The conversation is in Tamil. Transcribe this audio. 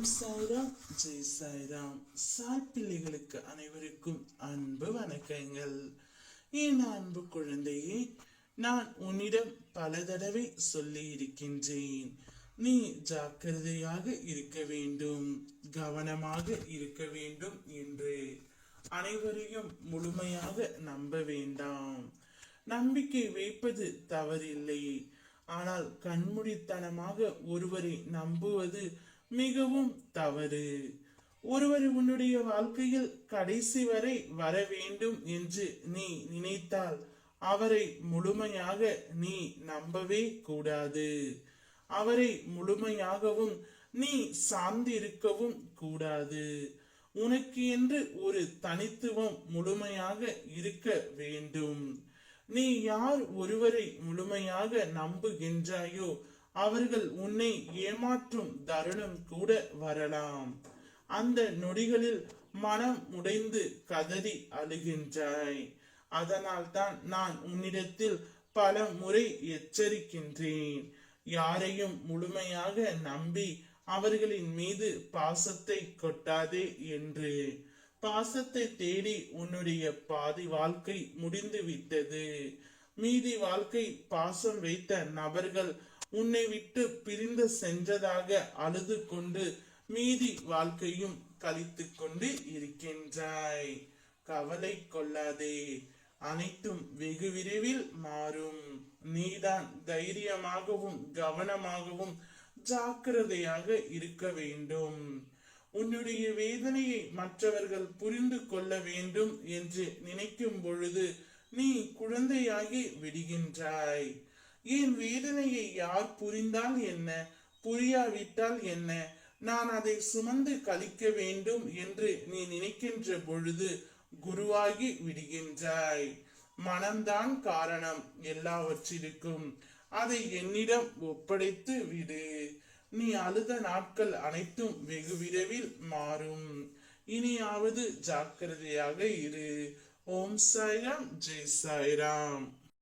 ஓம் சாய்ராம், ஜெய் சாய்ராம். சாய் பிள்ளைகளுக்கு அனைவருக்கும் அன்பு வணக்கங்கள். என் அன்பு குழந்தையே, நான் உன்னிடம் பல தடவை சொல்லி இருக்கின்றேன். நீ ஜாக்கிரதையாக இருக்க வேண்டும், கவனமாக இருக்க வேண்டும் என்று. அனைவரையும் முழுமையாக நம்ப வேண்டாம். நம்பிக்கை வைப்பது தவறில்லை, ஆனால் கண்மூடித்தனமாக ஒருவரை நம்புவது மிகவும் தவறு. ஒருவர் உன்னுடைய வாழ்க்கையில் கடைசி வரை வர வேண்டும் என்று நீ நினைத்தால் அவரை முழுமையாக நீ நம்பவே கூடாது. அவரை முழுமையாகவும் நீ சார்ந்திருக்கவும் கூடாது. உனக்கு என்று ஒரு தனித்துவம் முழுமையாக இருக்க வேண்டும். நீ யார் ஒருவரை முழுமையாக நம்புகின்றாயோ அவர்கள் உன்னை ஏமாற்றும் தருணம் கூட வரலாம். அந்த நொடிகளில் மனம் உடைந்து கதறி அழுகின்றாய். அதனால் தான் நான் உன்னிடத்தில் பல முறை எச்சரிக்கின்றேன். யாரையும் முழுமையாக நம்பி அவர்களின் மீது பாசத்தை கொட்டாதே என்று. பாசத்தை தேடி உன்னுடைய பாதி வாழ்க்கை முடிந்து விட்டது. மீதி வாழ்க்கை பாசம் வைத்த நபர்கள் உன்னை விட்டு பிரிந்து சென்றதாக அழுது கொண்டு மீதி வாழ்க்கையும் கழித்து கொண்டு இருக்கின்றாய். கவலை கொள்ளாதே, அனைத்தும் வெகு விரைவில் மாறும். நீதான் தைரியமாகவும் கவனமாகவும் ஜாக்கிரதையாக இருக்க வேண்டும். உன்னுடைய வேதனையை மற்றவர்கள் புரிந்து கொள்ள வேண்டும் என்று நினைக்கும் பொழுது நீ குழந்தையாகி விடுகின்றாய். என் வேதனையை யார் புரிந்தால் என்ன, புரியாவிட்டால் என்ன, நான் அதை சுமந்து கழிக்க வேண்டும் என்று நீ நினைக்கின்ற பொழுது குருவாகி விடுகின்றாய். மனம்தான் காரணம் எல்லாவற்றிற்கும். அதை என்னிடம் ஒப்படைத்து விடு. நீ அழுத நாட்கள் அனைத்தும் வெகு விரைவில் மாறும். இனியாவது ஜாக்கிரதையாக இரு. ஓம் சாய்ராம், ஜெய் சாய்ராம்.